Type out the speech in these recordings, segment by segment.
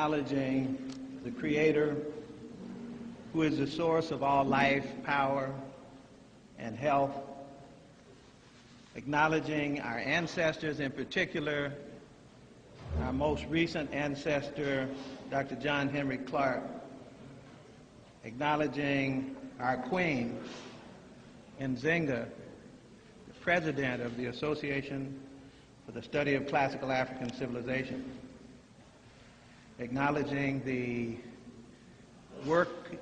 acknowledging the Creator, who is the source of all life, power, and health, acknowledging our ancestors, in particular, our most recent ancestor, Dr. John Henry Clark, acknowledging our Queen, Nzinga, the President of the Association for the Study of Classical African Civilization, acknowledging the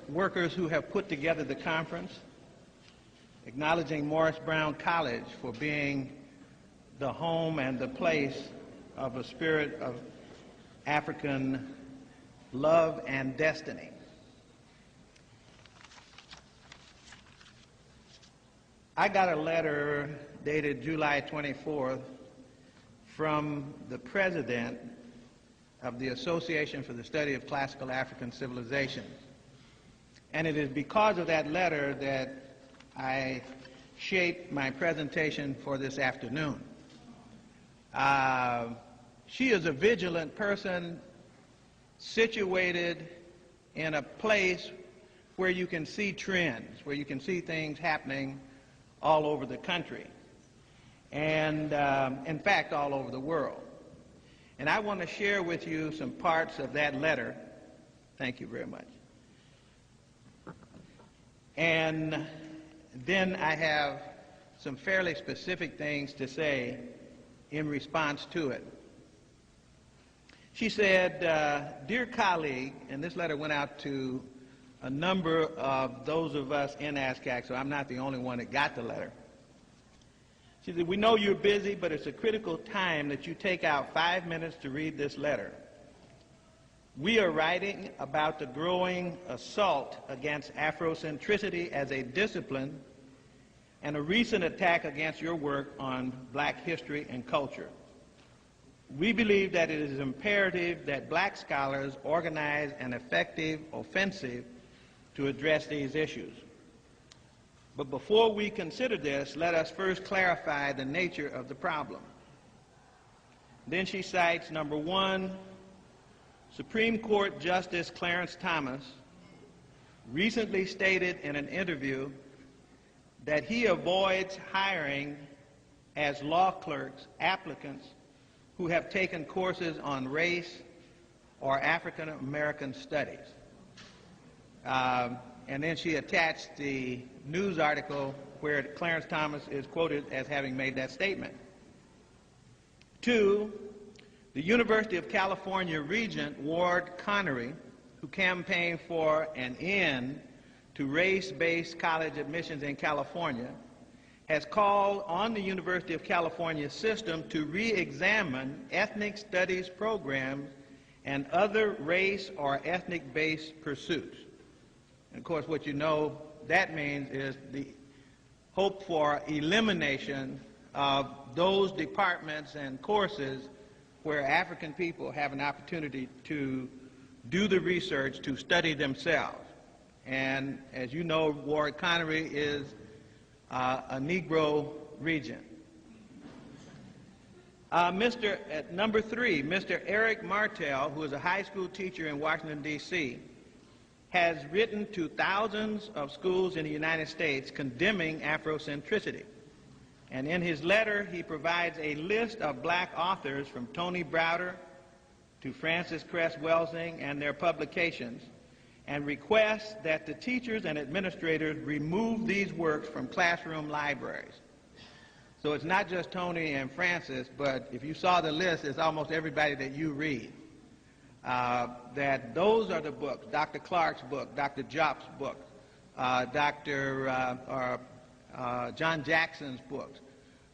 workers who have put together the conference, acknowledging Morris Brown College for being the home and the place of a spirit of African love and destiny. I got a letter dated July 24th from the President of the Association for the Study of Classical African Civilization. And it is because of that letter that I shaped my presentation for this afternoon. She is a vigilant person situated in a place where you can see trends, where you can see things happening all over the country, and in fact all over the world. And I want to share with you some parts of that letter. Thank you very much. And then I have some fairly specific things to say in response to it. She said, "Dear colleague," and this letter went out to a number of those of us in ASCAC, so I'm not the only one that got the letter. She said, "We know you're busy, but it's a critical time that you take out 5 minutes to read this letter. We are writing about the growing assault against Afrocentricity as a discipline and a recent attack against your work on black history and culture. We believe that it is imperative that black scholars organize an effective offensive to address these issues. But before we consider this, let us first clarify the nature of the problem." Then she cites, number one, Supreme Court Justice Clarence Thomas recently stated in an interview that he avoids hiring as law clerks applicants who have taken courses on race or African American studies. And then she attached the news article where Clarence Thomas is quoted as having made that statement. Two, the University of California Regent Ward Connery, who campaigned for an end to race-based college admissions in California, has called on the University of California system to re-examine ethnic studies programs and other race or ethnic-based pursuits. And of course, what you know that means is the hope for elimination of those departments and courses where African people have an opportunity to do the research, to study themselves. And as you know, Ward Connery is a Negro regent. Number three, Mr. Eric Martel, who is a high school teacher in Washington, D.C., has written to thousands of schools in the United States condemning Afrocentricity. And in his letter, he provides a list of black authors from Tony Browder to Francis Cress Welsing and their publications, and requests that the teachers and administrators remove these works from classroom libraries. So it's not just Tony and Francis, but if you saw the list, it's almost everybody that you read. That those are the books, Dr. Clark's book, Dr. Jop's book, John Jackson's books.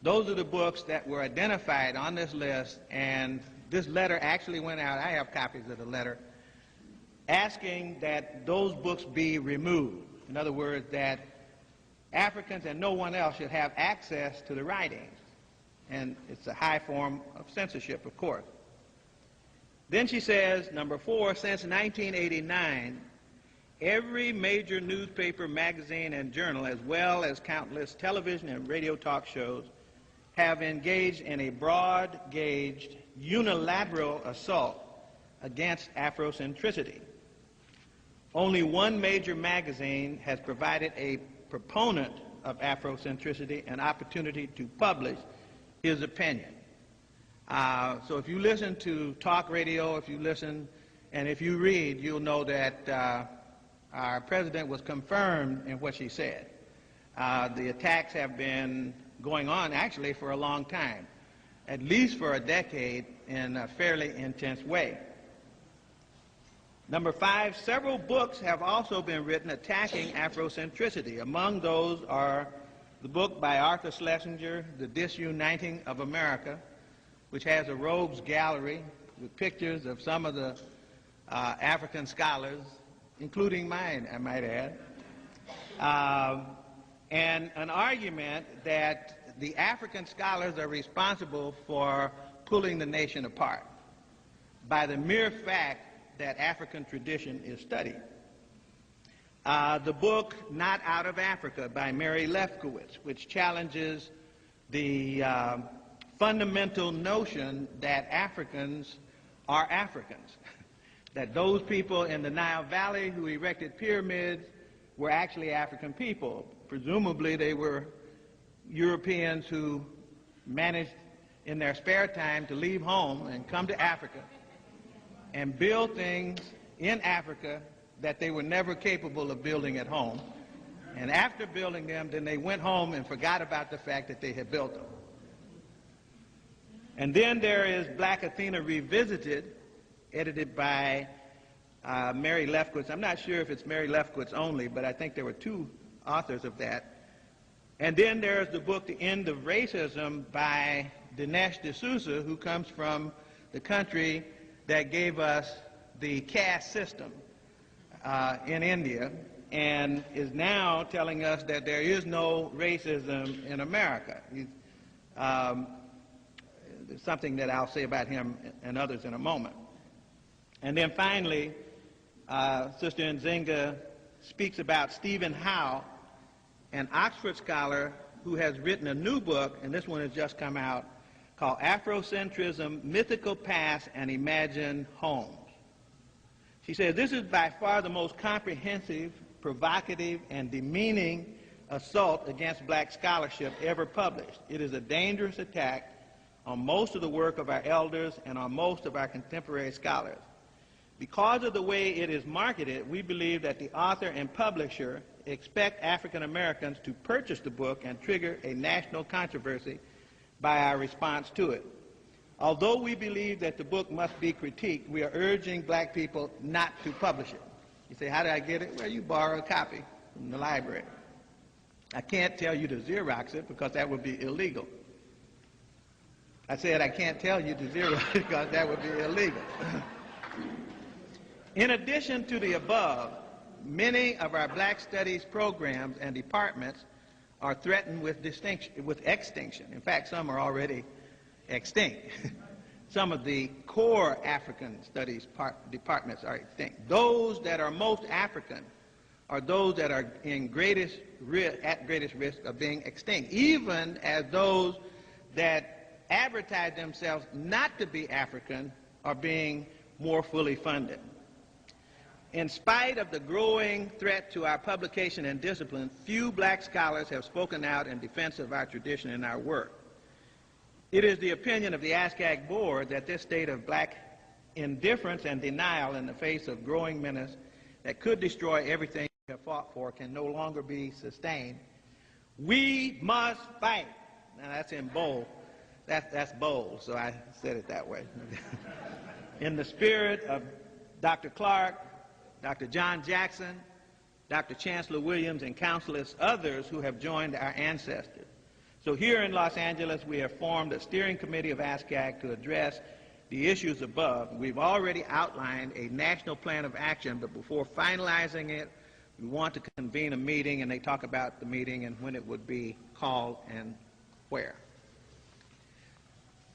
Those are the books that were identified on this list, and this letter actually went out. I have copies of the letter asking that those books be removed. In other words, that Africans and no one else should have access to the writings. And it's a high form of censorship, of course. Then she says, number four, since 1989, every major newspaper, magazine, and journal, as well as countless television and radio talk shows, have engaged in a broad-gauged, unilateral assault against Afrocentricity. Only one major magazine has provided a proponent of Afrocentricity an opportunity to publish his opinion. So if you listen to talk radio, if you listen, and if you read, you'll know that our president was confirmed in what she said. The attacks have been going on actually for a long time, at least for a decade, in a fairly intense way. Number 5, several books have also been written attacking Afrocentricity. Among those are the book by Arthur Schlesinger, The Disuniting of America, which has a rogues gallery with pictures of some of the African scholars, including mine, I might add, and an argument that the African scholars are responsible for pulling the nation apart by the mere fact that African tradition is studied. The book Not Out of Africa by Mary Lefkowitz, which challenges the fundamental notion that Africans are Africans, that those people in the Nile Valley who erected pyramids were actually African people. Presumably they were Europeans who managed in their spare time to leave home and come to Africa and build things in Africa that they were never capable of building at home. And after building them, then they went home and forgot about the fact that they had built them. And then there is Black Athena Revisited, edited by Mary Lefkowitz. I'm not sure if it's Mary Lefkowitz only, but I think there were 2 authors of that. And then there's the book The End of Racism by Dinesh D'Souza, who comes from the country that gave us the caste system in India, and is now telling us that there is no racism in America. Something that I'll say about him and others in a moment. And then finally, Sister Nzinga speaks about Stephen Howe, an Oxford scholar who has written a new book, and this one has just come out, called Afrocentrism, Mythical Past and Imagined Homes. She says, this is by far the most comprehensive, provocative, and demeaning assault against black scholarship ever published. It is a dangerous attack on most of the work of our elders and on most of our contemporary scholars. Because of the way it is marketed, we believe that the author and publisher expect African Americans to purchase the book and trigger a national controversy by our response to it. Although we believe that the book must be critiqued, we are urging black people not to publish it. You say, how do I get it? Well, you borrow a copy from the library. I can't tell you to Xerox it because that would be illegal. I said I can't tell you to Xerox it because that would be illegal. In addition to the above, many of our black studies programs and departments are threatened with extinction. In fact, some are already extinct. Some of the core African studies departments are extinct. Those that are most African are those that are at greatest risk of being extinct, even as those that advertise themselves not to be African are being more fully funded. In spite of the growing threat to our publication and discipline, few black scholars have spoken out in defense of our tradition and our work. It is the opinion of the ASCAC board that this state of black indifference and denial in the face of growing menace that could destroy everything we have fought for can no longer be sustained. We must fight. Now that's in bold. That's bold, so I said it that way. In the spirit of Dr. Clark, Dr. John Jackson, Dr. Chancellor Williams, and countless others who have joined our ancestors. So here in Los Angeles, we have formed a steering committee of ASCAC to address the issues above. We've already outlined a national plan of action, but before finalizing it, we want to convene a meeting, and they talk about the meeting and when it would be called and where.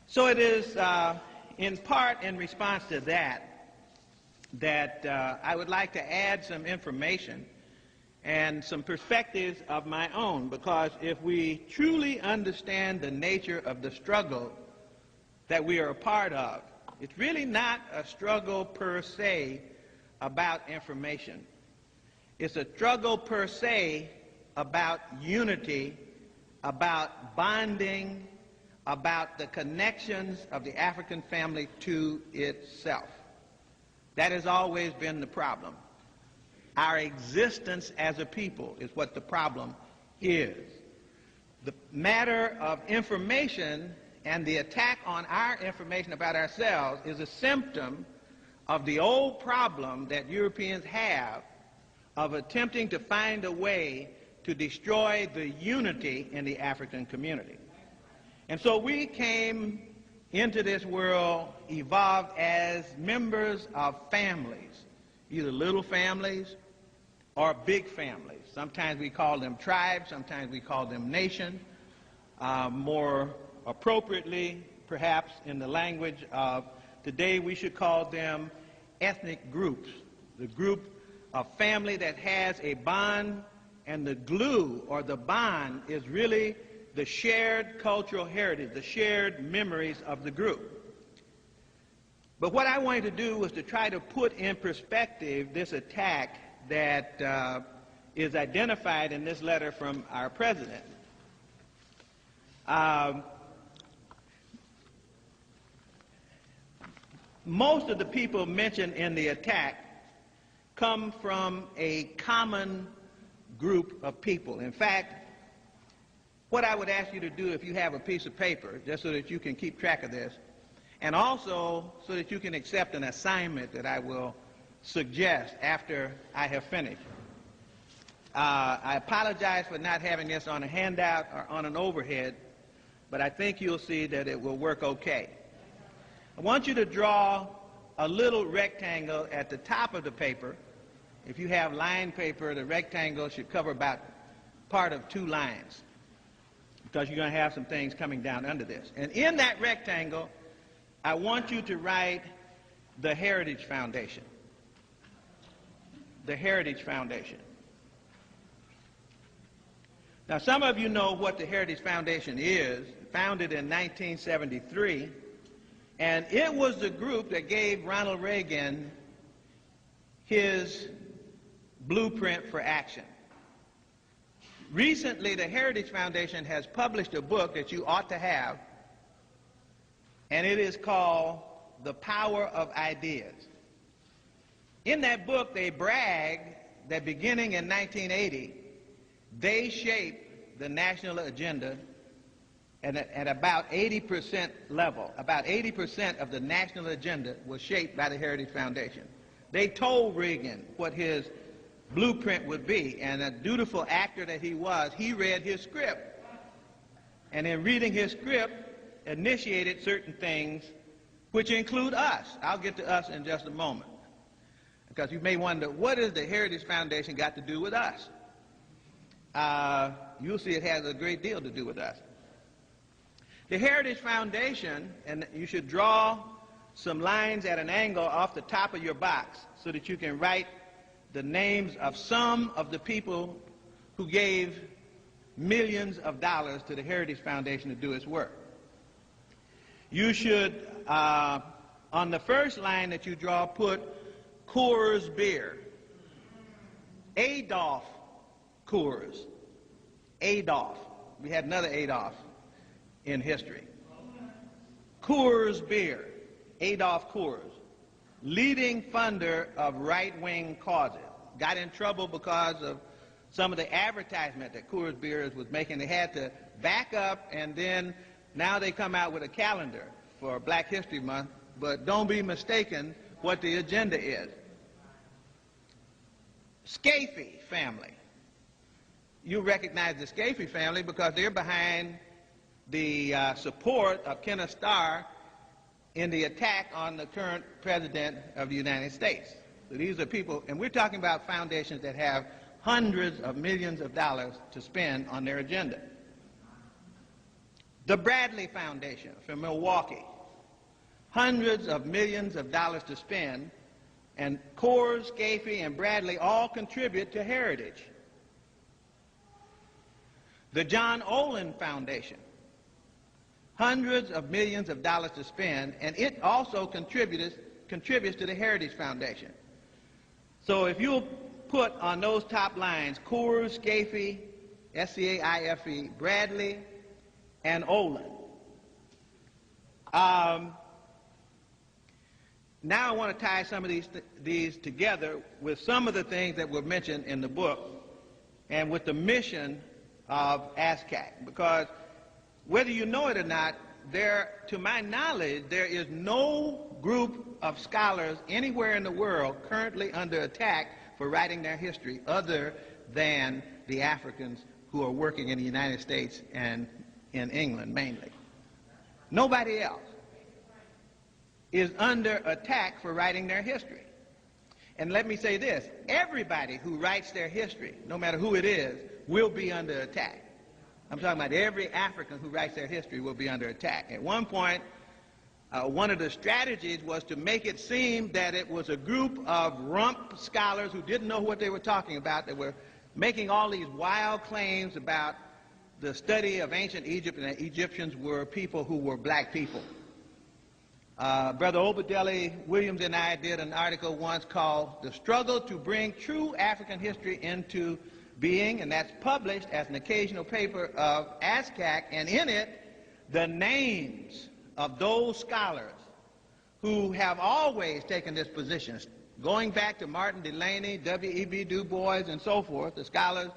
So it is in part in response to that I would like to add some information and some perspectives of my own, because if we truly understand the nature of the struggle that we are a part of, It's really not a struggle per se about information. It's a struggle per se about unity, about bonding, about the connections of the African family to itself. That has always been the problem. Our existence as a people is what the problem is. The matter of information and the attack on our information about ourselves is a symptom of the old problem that Europeans have of attempting to find a way to destroy the unity in the African community. And so we came into this world evolved as members of families, either little families or big families. Sometimes we call them tribes, sometimes we call them nations. More appropriately, perhaps in the language of today, we should call them ethnic groups. The group of family that has a bond, and the glue or the bond is really the shared cultural heritage, the shared memories of the group. But what I wanted to do was to try to put in perspective this attack that is identified in this letter from our president. Most of the people mentioned in the attack come from a common group of people. In fact, what I would ask you to do if you have a piece of paper, just so that you can keep track of this, and also so that you can accept an assignment that I will suggest after I have finished. I apologize for not having this on a handout or on an overhead, but I think you'll see that it will work okay. I want you to draw a little rectangle at the top of the paper. If you have lined paper, the rectangle should cover about part of 2 lines, because you're going to have some things coming down under this. And in that rectangle, I want you to write the Heritage Foundation. The Heritage Foundation. Now, some of you know what the Heritage Foundation is. Founded in 1973, and it was the group that gave Ronald Reagan his blueprint for action. Recently, the Heritage Foundation has published a book that you ought to have, and it is called The Power of Ideas. In that book, they brag that beginning in 1980, they shaped the national agenda at about 80% level. About 80% of the national agenda was shaped by the Heritage Foundation. They told Reagan what his blueprint would be, and a dutiful actor that he was, he read his script. And in reading his script, initiated certain things which include us. I'll get to us in just a moment, because you may wonder, what has the Heritage Foundation got to do with us? You'll see it has a great deal to do with us. The Heritage Foundation, and you should draw some lines at an angle off the top of your box so that you can write the names of some of the people who gave millions of dollars to the Heritage Foundation to do its work. You should, on the first line that you draw, put Coors Beer. Adolf Coors. Adolf. We had another Adolf in history. Coors Beer. Adolf Coors. Leading funder of right-wing causes. Got in trouble because of some of the advertisement that Coors Beer was making. They had to back up, and then now they come out with a calendar for Black History Month, but don't be mistaken what the agenda is. Scafee family. You recognize the Scafee family because they're behind the support of Kenneth Starr in the attack on the current president of the United States. So these are people, and we're talking about foundations that have hundreds of millions of dollars to spend on their agenda. The Bradley Foundation from Milwaukee, hundreds of millions of dollars to spend, and Coors, Scafee, and Bradley all contribute to heritage. The John Olin Foundation, hundreds of millions of dollars to spend, and it also contributes to the Heritage Foundation. So if you'll put on those top lines Coors, Scaife, S-C-A-I-F-E, Bradley, and Olin. Now I want to tie some of these together with some of the things that were mentioned in the book and with the mission of ASCAC, because whether you know it or not, to my knowledge, there is no group of scholars anywhere in the world currently under attack for writing their history other than the Africans who are working in the United States and in England mainly. Nobody else is under attack for writing their history. And let me say this, everybody who writes their history, no matter who it is, will be under attack. I'm talking about every African who writes their history will be under attack. At one point, one of the strategies was to make it seem that it was a group of rump scholars who didn't know what they were talking about, that were making all these wild claims about the study of ancient Egypt, and that Egyptians were people who were black people. Brother Obadele Williams and I did an article once called "The Struggle to Bring True African History into Being," and that's published as an occasional paper of ASCAC, and in it, the names of those scholars who have always taken this position, going back to Martin Delany, W.E.B. Du Bois, and so forth, the scholars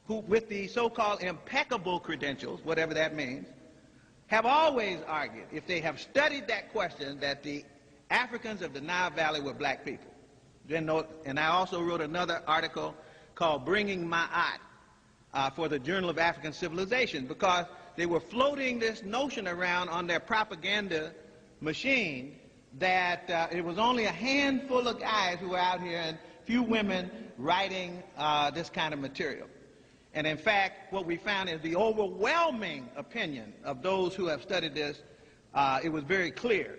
who, with the so-called impeccable credentials, whatever that means, have always argued, if they have studied that question, that the Africans of the Nile Valley were black people. And I also wrote another article called "Bringing Ma'at" for the Journal of African Civilization, because they were floating this notion around on their propaganda machine that it was only a handful of guys who were out here and few women writing this kind of material. And in fact, what we found is the overwhelming opinion of those who have studied this, it was very clear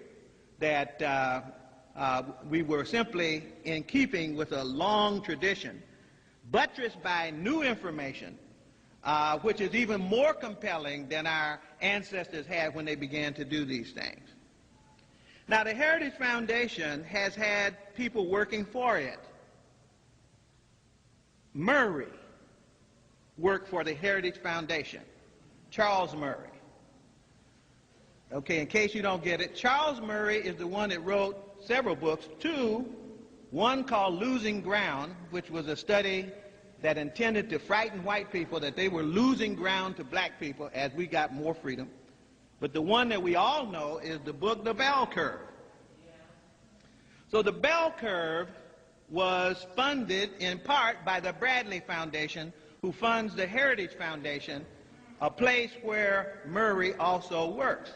that we were simply in keeping with a long tradition, buttressed by new information, which is even more compelling than our ancestors had when they began to do these things. Now, the Heritage Foundation has had people working for it. Murray worked for the Heritage Foundation, Charles Murray. Okay, in case you don't get it, Charles Murray is the one that wrote several books, one called "Losing Ground," which was a study that intended to frighten white people that they were losing ground to black people as we got more freedom. But the one that we all know is the book "The Bell Curve." So the Bell Curve was funded in part by the Bradley Foundation, who funds the Heritage Foundation, a place where Murray also works.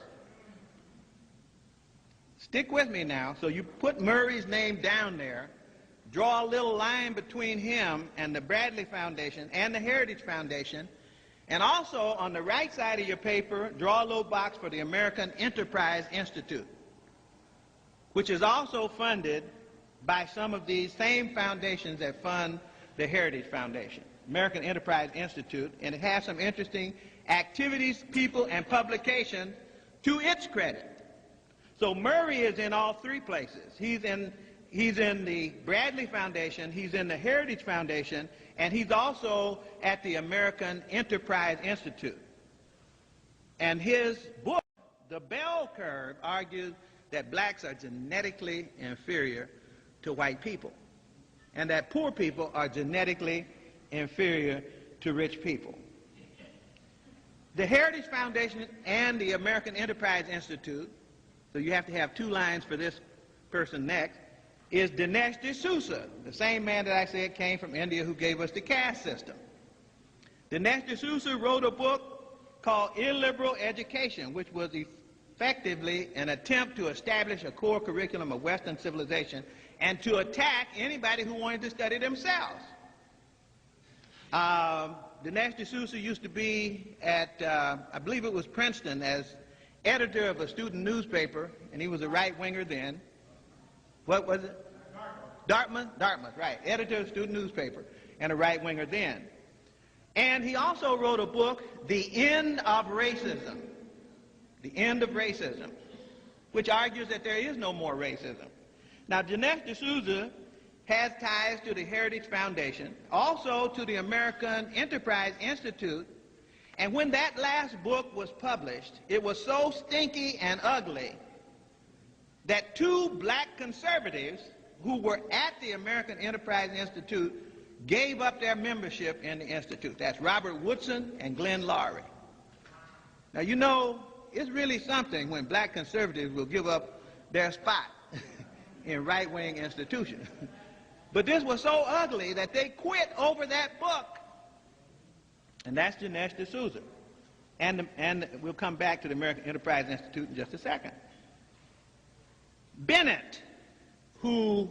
Stick with me now. So you put Murray's name down there, draw a little line between him and the Bradley Foundation and the Heritage Foundation, and also on the right side of your paper, draw a little box for the American Enterprise Institute, which is also funded by some of these same foundations that fund the Heritage Foundation. American Enterprise Institute, and it has some interesting activities, people, and publications to its credit. So Murray is in all three places. He's in the Bradley Foundation, he's in the Heritage Foundation, and he's also at the American Enterprise Institute. And his book, "The Bell Curve," argues that blacks are genetically inferior to white people, and that poor people are genetically inferior to rich people. The Heritage Foundation and the American Enterprise Institute, so you have to have two lines for this person next, is Dinesh D'Souza, the same man that I said came from India who gave us the caste system. Dinesh D'Souza wrote a book called "Illiberal Education," which was effectively an attempt to establish a core curriculum of Western civilization and to attack anybody who wanted to study themselves. Dinesh D'Souza used to be at, I believe it was Princeton, as editor of a student newspaper, and he was a right-winger then. What was it? Dartmouth, right. Editor of a student newspaper and a right-winger then. And he also wrote a book, "The End of Racism." The End of Racism, which argues that there is no more racism. Now, Dinesh D'Souza has ties to the Heritage Foundation, also to the American Enterprise Institute, and when that last book was published, it was so stinky and ugly that two black conservatives who were at the American Enterprise Institute gave up their membership in the Institute. That's Robert Woodson and Glenn Lowry. Now, you know, it's really something when black conservatives will give up their spot in right-wing institutions. But this was so ugly that they quit over that book. And that's Dinesh D'Souza. And we'll come back to the American Enterprise Institute in just a second. Bennett, who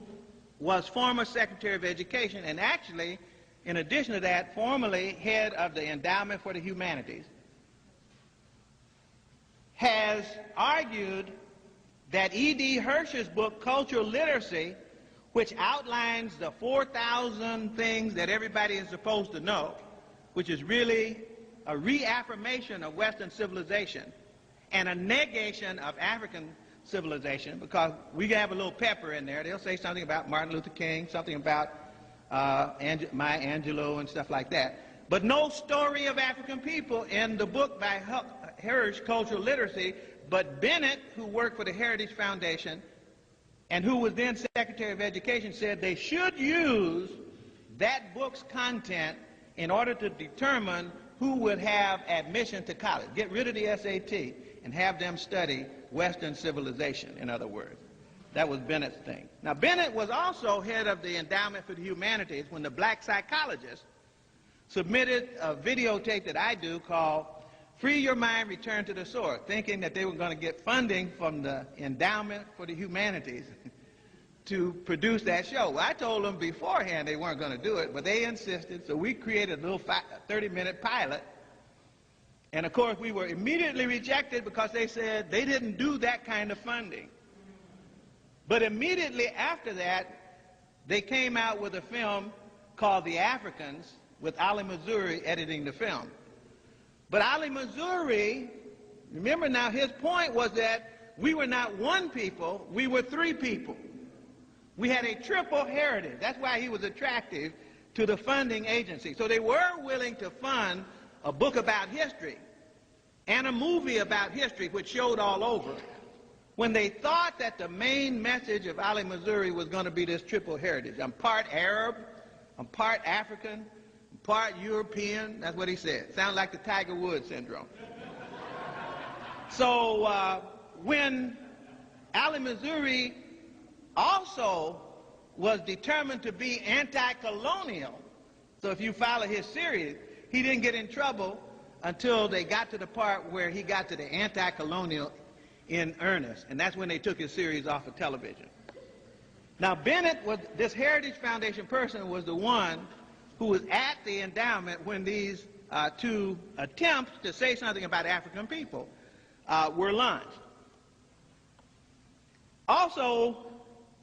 was former Secretary of Education and actually, in addition to that, formerly head of the Endowment for the Humanities, has argued that E.D. Hirsch's book, Cultural Literacy, which outlines the 4,000 things that everybody is supposed to know, which is really a reaffirmation of Western civilization and a negation of African civilization, because we have a little pepper in there. They'll say something about Martin Luther King, something about Maya Angelou and stuff like that. But no story of African people in the book by Hirsch, Cultural Literacy. But Bennett, who worked for the Heritage Foundation and who was then Secretary of Education, said they should use that book's content in order to determine who would have admission to college. Get rid of the SAT and have them study Western civilization, in other words. That was Bennett's thing. Now, Bennett was also head of the Endowment for the Humanities when the black psychologist submitted a videotape that I do called Free Your Mind, Return to the Source, thinking that they were going to get funding from the Endowment for the Humanities to produce that show. Well, I told them beforehand they weren't going to do it, but they insisted, so we created a little 30-minute pilot. And of course, we were immediately rejected because they said they didn't do that kind of funding. But immediately after that, they came out with a film called The Afrikans, with Ali Missouri editing the film. But Ali Missouri, remember now, his point was that we were not one people, we were three people. We had a triple heritage. That's why he was attractive to the funding agency. So they were willing to fund a book about history and a movie about history, which showed all over, when they thought that the main message of Ali Missouri was going to be this triple heritage. I'm part Arab, I'm part African, I'm part European. That's what he said. Sounds like the Tiger Woods syndrome. So when Ali Missouri also was determined to be anti-colonial, so if you follow his series, he didn't get in trouble until they got to the part where he got to the anti-colonial in earnest, and that's when they took his series off of television. Now, Bennett, this Heritage Foundation person, was the one who was at the endowment when these two attempts to say something about African people were launched. Also,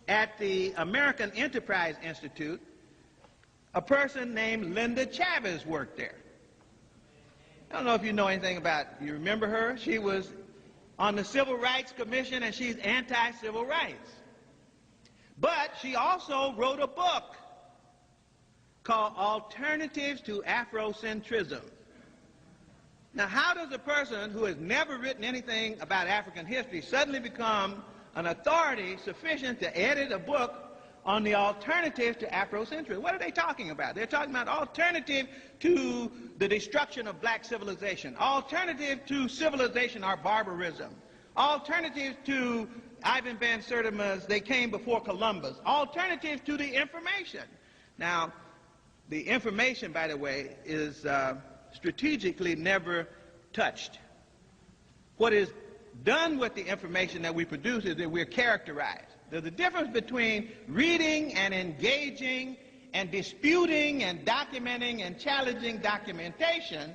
at the American Enterprise Institute, a person named Linda Chavez worked there. I don't know if you know anything about, you remember her? She was on the Civil Rights Commission, and she's anti-civil rights. But she also wrote a book called Alternatives to Afrocentrism. Now, how does a person who has never written anything about African history suddenly become an authority sufficient to edit a book on the alternative to Afrocentrism? What are they talking about? They're talking about alternative to the destruction of black civilization, alternative to civilization or barbarism, alternative to Ivan Van Sertima's They Came Before Columbus, alternative to the information. Now, the information, by the way, is strategically never touched. What is done with the information that we produce is that we're characterized. There's a difference between reading and engaging and disputing and documenting and challenging documentation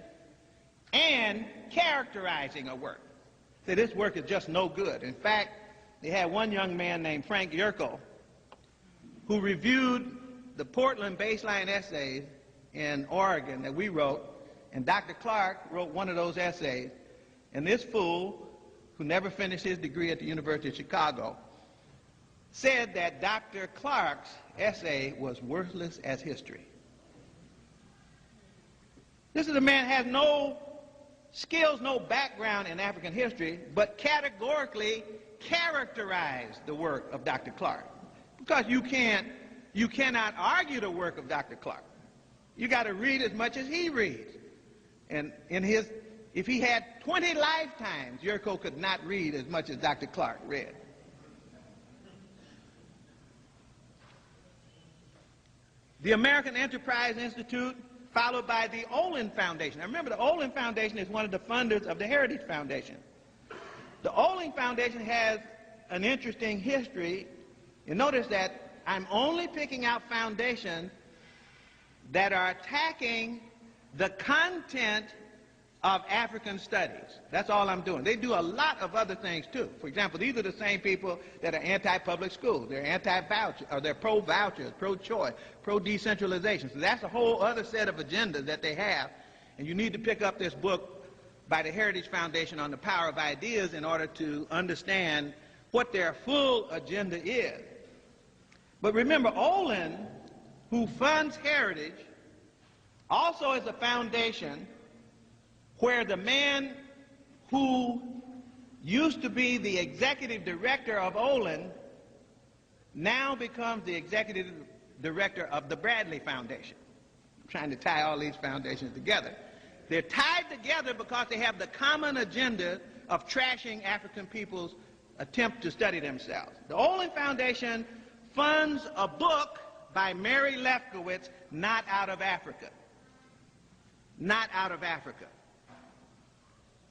and characterizing a work. So this work is just no good. In fact, they had one young man named Frank Yerkel who reviewed the Portland baseline essays in Oregon that we wrote, and Dr. Clark wrote one of those essays, and this fool who never finished his degree at the University of Chicago, said that Dr. Clark's essay was worthless as history. This is a man who has no skills, no background in African history, but categorically characterized the work of Dr. Clark. Because you cannot argue the work of Dr. Clark. You got to read as much as he reads. And if he had 20 lifetimes, Yerko could not read as much as Dr. Clark read. The American Enterprise Institute, followed by the Olin Foundation. Now remember, the Olin Foundation is one of the funders of the Heritage Foundation. The Olin Foundation has an interesting history. You notice that I'm only picking out foundations that are attacking the content of African studies. That's all I'm doing. They do a lot of other things too. For example, these are the same people that are anti-public schools. They're anti-voucher, or they're pro-vouchers, pro-choice, pro-decentralization. So that's a whole other set of agendas that they have. And you need to pick up this book by the Heritage Foundation on the power of ideas in order to understand what their full agenda is. But remember, Olin, who funds Heritage, also is a foundation where the man who used to be the executive director of Olin now becomes the executive director of the Bradley Foundation. I'm trying to tie all these foundations together. They're tied together because they have the common agenda of trashing African people's attempt to study themselves. The Olin Foundation funds a book by Mary Lefkowitz, Not Out of Africa. Not Out of Africa.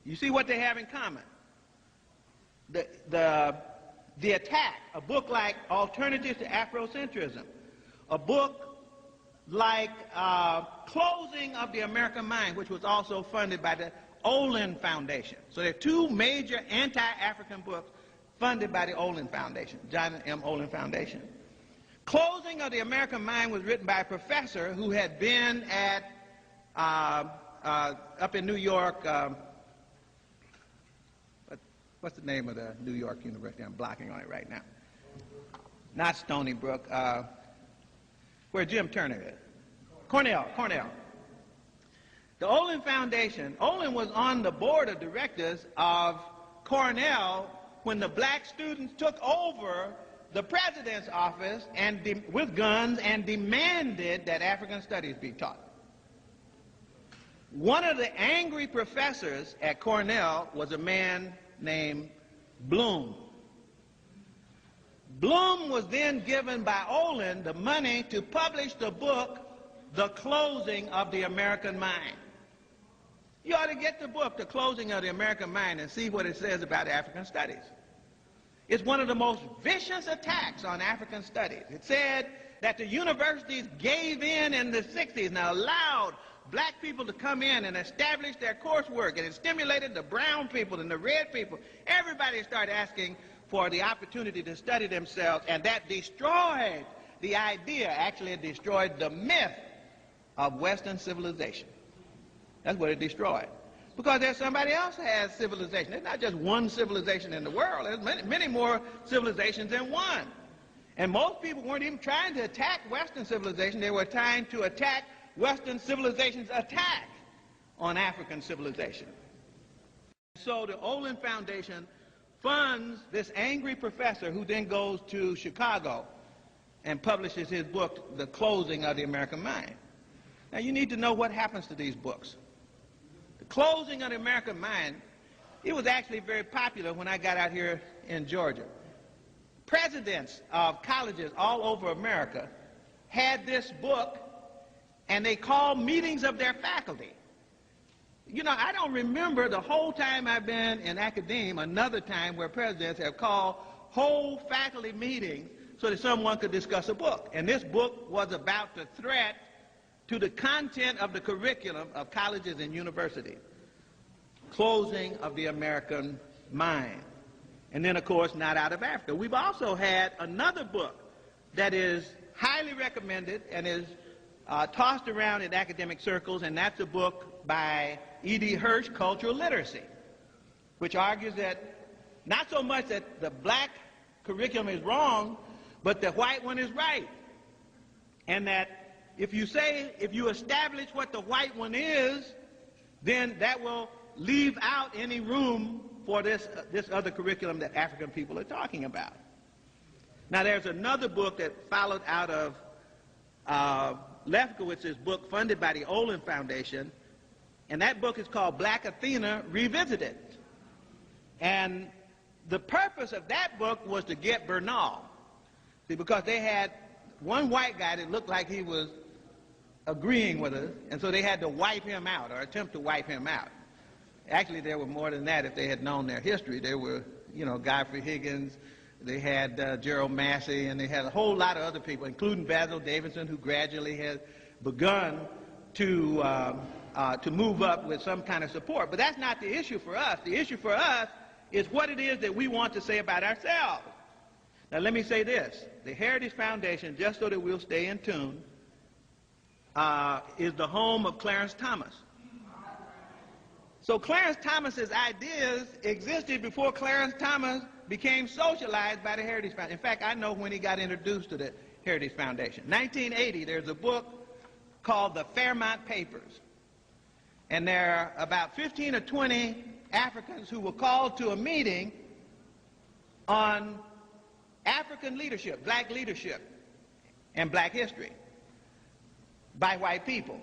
You see what they have in common? The attack, a book like Alternatives to Afrocentrism, a book like Closing of the American Mind, which was also funded by the Olin Foundation. So there are two major anti-African books funded by the Olin Foundation, John M. Olin Foundation. Closing of the American Mind was written by a professor who had been at, up in New York, what's the name of the New York University? I'm blocking on it right now. Not Stony Brook, where Jim Turner is. Cornell. The Olin Foundation, Olin was on the board of directors of Cornell when the black students took over the president's office and with guns and demanded that African studies be taught. One of the angry professors at Cornell was a man named Bloom. Bloom was then given by Olin the money to publish the book, The Closing of the American Mind. You ought to get the book, The Closing of the American Mind, and see what it says about African studies. It's one of the most vicious attacks on African studies. It said that the universities gave in the 60s and allowed black people to come in and establish their coursework, and it stimulated the brown people and the red people. Everybody started asking for the opportunity to study themselves, and that destroyed the idea. Actually, it destroyed the myth of Western civilization. That's what it destroyed. Because there's somebody else that has civilization. There's not just one civilization in the world. There's many more civilizations than one. And most people weren't even trying to attack Western civilization. They were trying to attack Western civilization's attack on African civilization. So the Olin Foundation funds this angry professor who then goes to Chicago and publishes his book, The Closing of the American Mind. Now you need to know what happens to these books. The Closing of the American Mind, it was actually very popular when I got out here in Georgia. Presidents of colleges all over America had this book, and they called meetings of their faculty. You know, I don't remember the whole time I've been in academia another time where presidents have called whole faculty meetings so that someone could discuss a book. And this book was about the threat to the content of the curriculum of colleges and universities. Closing of the American Mind. And then, of course, Not Out of Africa. We've also had another book that is highly recommended and is tossed around in academic circles, and that's a book by E.D. Hirsch, Cultural Literacy, which argues that Not so much that the black curriculum is wrong, but the white one is right. And that if you establish what the white one is, then that will leave out any room for this other curriculum that African people are talking about. Now, there's another book that followed out of Lefkowitz's book funded by the Olin Foundation, and that book is called Black Athena Revisited. And the purpose of that book was to get Bernal. See, because they had one white guy that looked like he was agreeing with us, and so they had to wipe him out, or attempt to wipe him out. Actually, there were more than that if they had known their history. There were, Godfrey Higgins, they had Gerald Massey, and they had a whole lot of other people, including Basil Davidson, who gradually has begun to move up with some kind of support. But that's not the issue for us. The issue for us is what it is that we want to say about ourselves. Now, let me say this. The Heritage Foundation, just so that we'll stay in tune, is the home of Clarence Thomas. So Clarence Thomas's ideas existed before Clarence Thomas became socialized by the Heritage Foundation. In fact, I know when he got introduced to the Heritage Foundation. 1980, there's a book called the Fairmont Papers. And there are about 15 or 20 Africans who were called to a meeting on African leadership, black leadership, and black history by white people.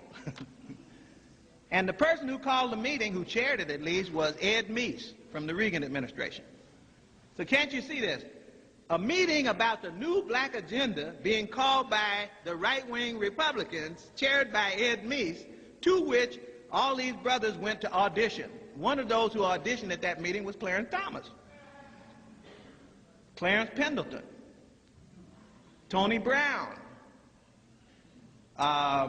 And the person who called the meeting, who chaired it at least, was Ed Meese from the Reagan administration. So can't you see this? A meeting about the new black agenda being called by the right-wing Republicans, chaired by Ed Meese, to which all these brothers went to audition. One of those who auditioned at that meeting was Clarence Thomas, Clarence Pendleton, Tony Brown, I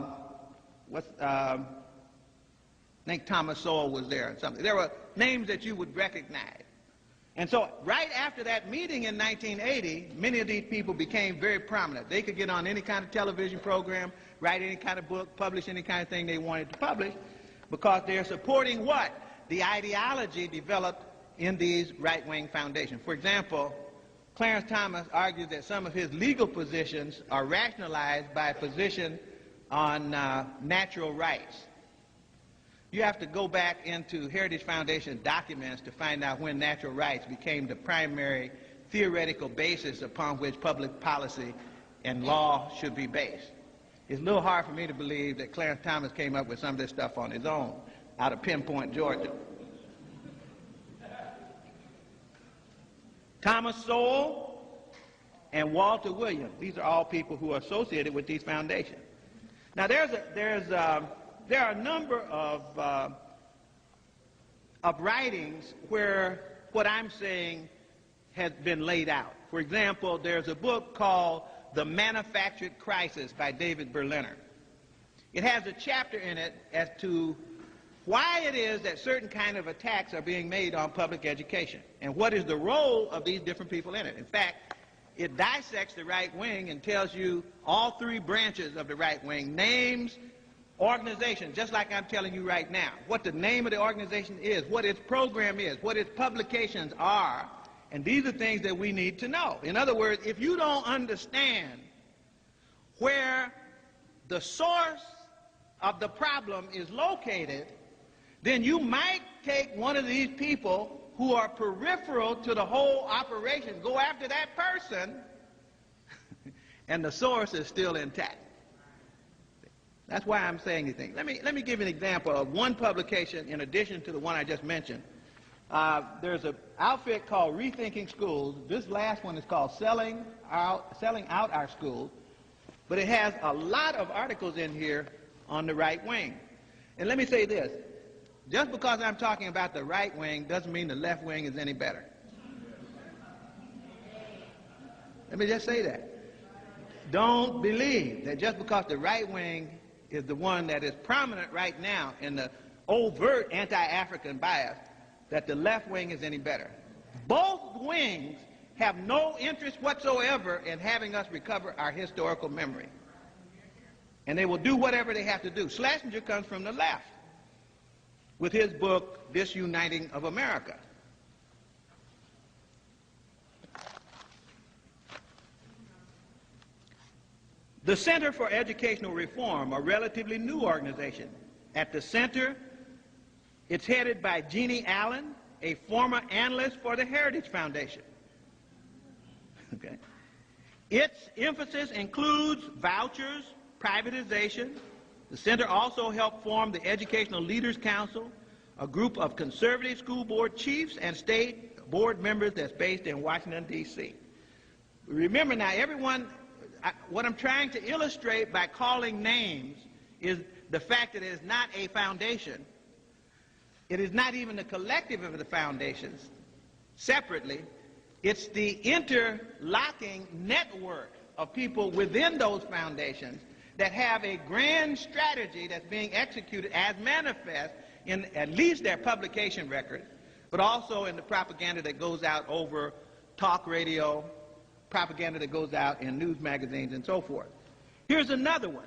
think Thomas Sowell was there and something. There were names that you would recognize. And so right after that meeting in 1980, many of these people became very prominent. They could get on any kind of television program, write any kind of book, publish any kind of thing they wanted to publish, because they're supporting what? The ideology developed in these right-wing foundations. For example, Clarence Thomas argued that some of his legal positions are rationalized by a position on natural rights. You have to go back into Heritage Foundation documents to find out when natural rights became the primary theoretical basis upon which public policy and law should be based. It's a little hard for me to believe that Clarence Thomas came up with some of this stuff on his own out of Pinpoint, Georgia. Thomas Sowell and Walter Williams, these are all people who are associated with these foundations. Now there are a number of writings where what I'm saying has been laid out. For example, there's a book called The Manufactured Crisis by David Berliner. It has a chapter in it as to why it is that certain kind of attacks are being made on public education and what is the role of these different people in it. In fact, it dissects the right wing and tells you all three branches of the right wing, names, organization, just like I'm telling you right now, what the name of the organization is, what its program is, what its publications are, and these are things that we need to know. In other words, if you don't understand where the source of the problem is located, then you might take one of these people who are peripheral to the whole operation, go after that person, and the source is still intact. That's why I'm saying these things. Let me give you an example of one publication in addition to the one I just mentioned. There's an outfit called Rethinking Schools. This last one is called Selling Out Our Schools. But it has a lot of articles in here on the right wing. And let me say this. Just because I'm talking about the right wing doesn't mean the left wing is any better. Let me just say that. Don't believe that just because the right wing is the one that is prominent right now in the overt anti-African bias, that the left wing is any better. Both wings have no interest whatsoever in having us recover our historical memory. And they will do whatever they have to do. Schlesinger comes from the left with his book, Disuniting of America. The Center for Educational Reform, a relatively new organization. At the center, it's headed by Jeannie Allen, a former analyst for the Heritage Foundation. Okay. Its emphasis includes vouchers, privatization. The center also helped form the Educational Leaders Council, a group of conservative school board chiefs and state board members that's based in Washington, D.C. Remember now, everyone, what I'm trying to illustrate by calling names is the fact that it is not a foundation. It is not even the collective of the foundations separately. It's the interlocking network of people within those foundations that have a grand strategy that's being executed as manifest in at least their publication records, but also in the propaganda that goes out over talk radio, propaganda that goes out in news magazines and so forth. Here's another one.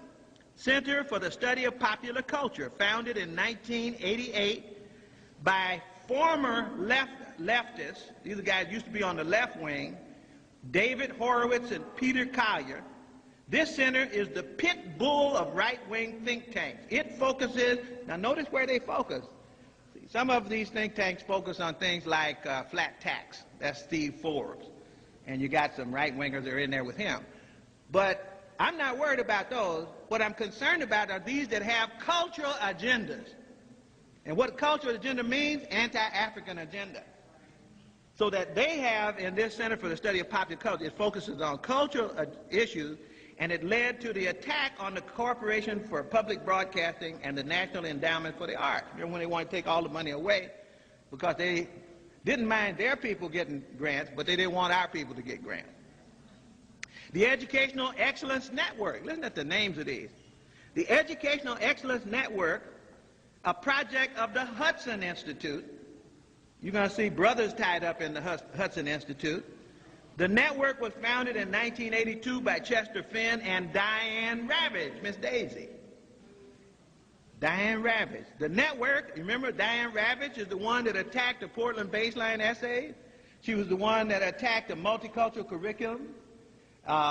Center for the Study of Popular Culture, founded in 1988 by former leftists. These guys used to be on the left wing, David Horowitz and Peter Collier. This center is the pit bull of right-wing think tanks. It focuses, now notice where they focus. Some of these think tanks focus on things like flat tax. That's Steve Forbes. And you got some right-wingers that are in there with him. But I'm not worried about those. What I'm concerned about are these that have cultural agendas. And what cultural agenda means, anti-African agenda. So that they have, in this Center for the Study of Popular Culture, it focuses on cultural issues, and it led to the attack on the Corporation for Public Broadcasting and the National Endowment for the Arts. Remember when they wanted to take all the money away because they didn't mind their people getting grants, but they didn't want our people to get grants. The Educational Excellence Network, listen at the names of these. The Educational Excellence Network, a project of the Hudson Institute. You're going to see brothers tied up in the Hudson Institute. The network was founded in 1982 by Chester Finn and Diane Ravage, Miss Daisy. Diane Ravage. The network, remember Diane Ravage is the one that attacked the Portland baseline essays. She was the one that attacked the multicultural curriculum.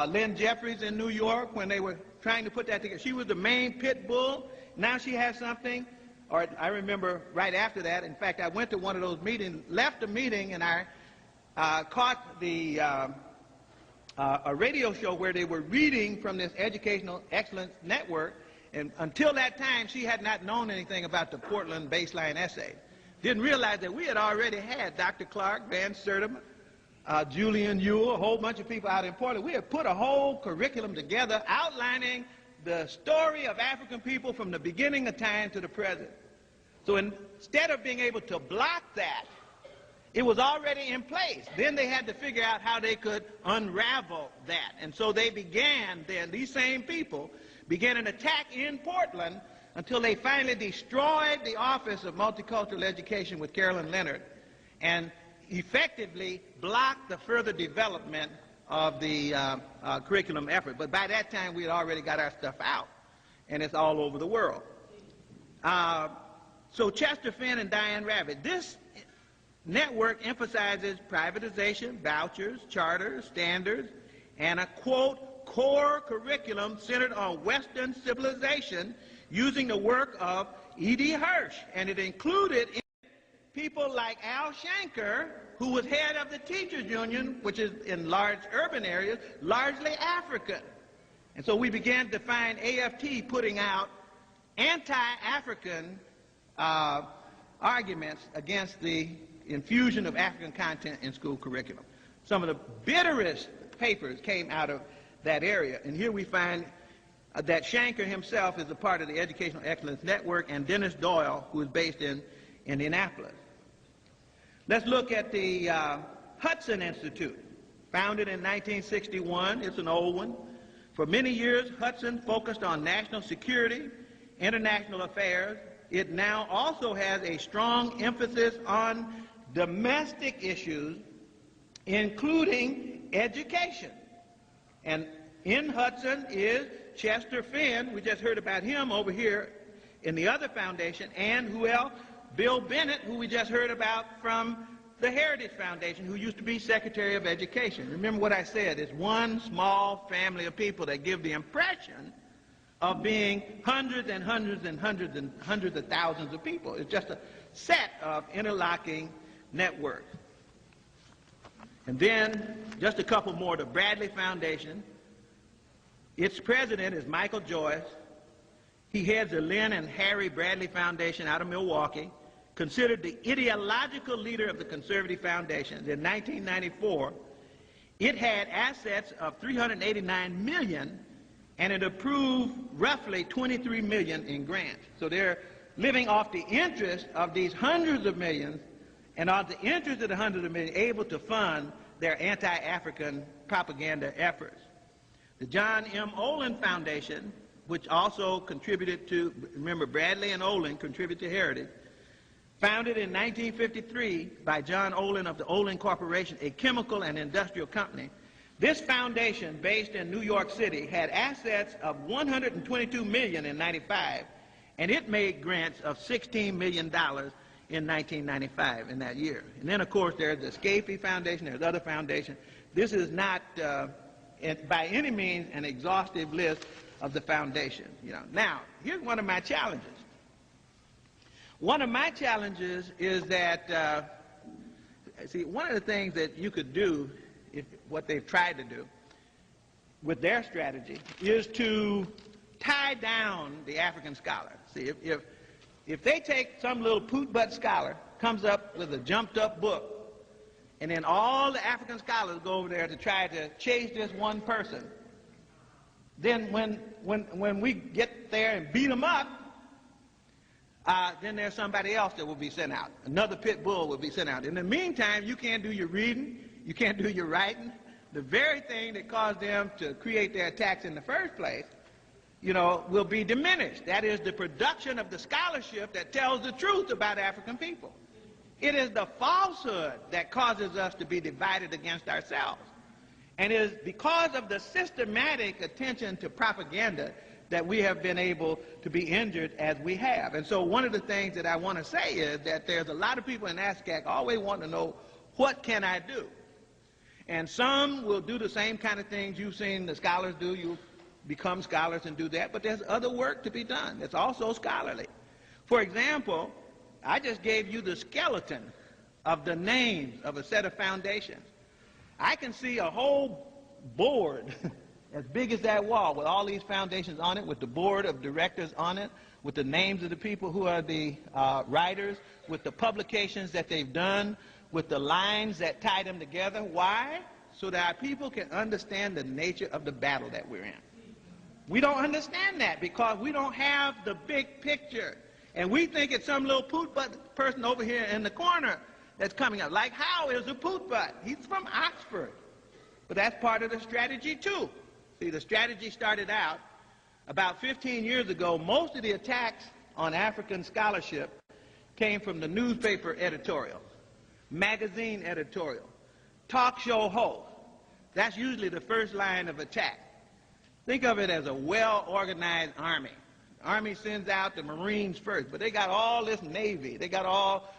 Lynn Jeffries in New York, when they were trying to put that together, she was the main pit bull. Now she has something, or I remember right after that, in fact, I went to one of those meetings, left the meeting, and I caught the a radio show where they were reading from this Educational Excellence Network, and until that time she had not known anything about the Portland baseline essay. Didn't realize that we had already had Dr. Clark, Van Sertima, Julian Ewell, a whole bunch of people out in Portland. We had put a whole curriculum together outlining the story of African people from the beginning of time to the present. So instead of being able to block that, it was already in place. Then they had to figure out how they could unravel that. And so they began then, these same people began an attack in Portland until they finally destroyed the Office of Multicultural Education with Carolyn Leonard and effectively blocked the further development of the curriculum effort. But by that time, we had already got our stuff out, and it's all over the world. So Chester Finn and Diane Ravage, this network emphasizes privatization, vouchers, charters, standards, and a, quote, core curriculum centered on Western civilization using the work of E.D. Hirsch. And it included people like Al Shanker, who was head of the teachers union, which is in large urban areas, largely African. And so we began to find AFT putting out anti-African arguments against the infusion of African content in school curriculum. Some of the bitterest papers came out of that area. And here we find that Shanker himself is a part of the Educational Excellence Network, and Dennis Doyle, who is based in Indianapolis. Let's look at the Hudson Institute, founded in 1961. It's an old one. For many years, Hudson focused on national security, international affairs. It now also has a strong emphasis on domestic issues, including education. And in Hudson is Chester Finn. We just heard about him over here in the other foundation. And who else? Bill Bennett, who we just heard about from the Heritage Foundation, who used to be Secretary of Education. Remember what I said, it's one small family of people that give the impression of being hundreds and hundreds and hundreds and hundreds of thousands of people. It's just a set of interlocking networks. And then, just a couple more, the Bradley Foundation. Its president is Michael Joyce. He heads the Lynn and Harry Bradley Foundation out of Milwaukee, considered the ideological leader of the conservative foundations. In 1994, it had assets of $389 million, and it approved roughly $23 million in grants. So they're living off the interest of these hundreds of millions, and off the interest of the hundreds of millions, able to fund their anti-African propaganda efforts. The John M. Olin Foundation, which also contributed to, remember, Bradley and Olin contributed to Heritage, founded in 1953 by John Olin of the Olin Corporation, a chemical and industrial company. This foundation, based in New York City, had assets of $122 million in '95, and it made grants of $16 million in 1995 in that year. And then, of course, there's the Scapie Foundation, there's other foundations. This is not, by any means, an exhaustive list of the foundations. Now, here's one of my challenges. One of my challenges is that, see, one of the things that you could do, what they've tried to do with their strategy, is to tie down the African scholar. See, if they take some little poot-butt scholar, comes up with a jumped-up book, and then all the African scholars go over there to try to chase this one person, then when we get there and beat them up, then there's somebody else that will be sent out. Another pit bull will be sent out. In the meantime, you can't do your reading, you can't do your writing. The very thing that caused them to create their attacks in the first place, will be diminished. That is the production of the scholarship that tells the truth about African people. It is the falsehood that causes us to be divided against ourselves. And it is because of the systematic attention to propaganda that we have been able to be injured as we have. And so one of the things that I want to say is that there's a lot of people in ASCAC always want to know, what can I do? And some will do the same kind of things you've seen the scholars do. You become scholars and do that, but there's other work to be done. It's also scholarly. For example, I just gave you the skeleton of the names of a set of foundations. I can see a whole board as big as that wall with all these foundations on it, with the board of directors on it, with the names of the people who are the writers, with the publications that they've done, with the lines that tie them together. Why? So that our people can understand the nature of the battle that we're in. We don't understand that because we don't have the big picture. And we think it's some little poot-butt person over here in the corner that's coming up. Like Howe is a poot-butt. He's from Oxford. But that's part of the strategy, too. See, the strategy started out about 15 years ago. Most of the attacks on African scholarship came from the newspaper editorial, magazine editorial, talk show host. That's usually the first line of attack. Think of it as a well-organized army. Army sends out the Marines first, but they got all this Navy. They got all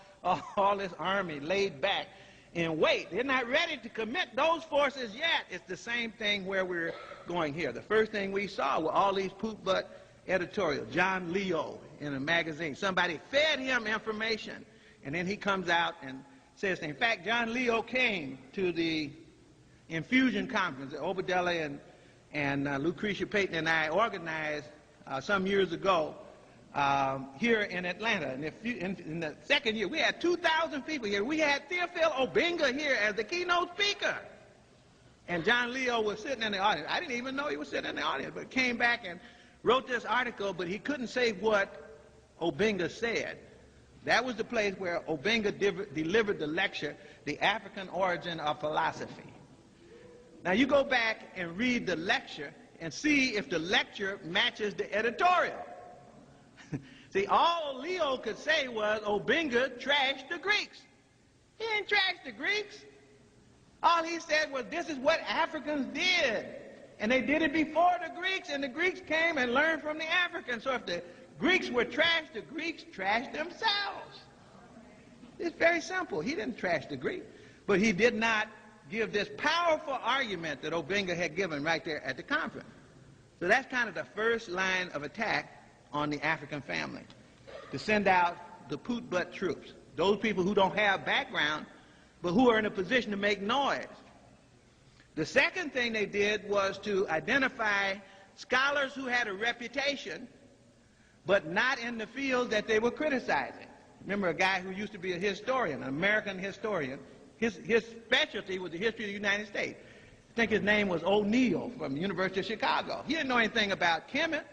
this Army laid back in wait. They're not ready to commit those forces yet. It's the same thing where we're going here. The first thing we saw were all these poot-butt editorials. John Leo in a magazine. Somebody fed him information, and then he comes out and says, in fact, John Leo came to the Infusion Conference that Obadella and Lucretia Payton and I organized some years ago here in Atlanta. And in the second year, we had 2,000 people here. We had Theophil Obenga here as the keynote speaker. And John Leo was sitting in the audience. I didn't even know he was sitting in the audience, but came back and wrote this article, but he couldn't say what Obenga said. That was the place where Obenga delivered the lecture, The African Origin of Philosophy. Now you go back and read the lecture and see if the lecture matches the editorial. See, all Leo could say was Obenga trashed the Greeks. He didn't trash the Greeks. All he said was this is what Africans did. And they did it before the Greeks, and the Greeks came and learned from the Africans. So if the Greeks were trashed, the Greeks trashed themselves. It's very simple. He didn't trash the Greek, but he did not give this powerful argument that Obinga had given right there at the conference. So that's kind of the first line of attack on the African family, to send out the put-but troops, those people who don't have background, but who are in a position to make noise. The second thing they did was to identify scholars who had a reputation, but not in the field that they were criticizing. Remember a guy who used to be a historian, an American historian. His specialty was the history of the United States. I think his name was O'Neill from the University of Chicago. He didn't know anything about Kemet,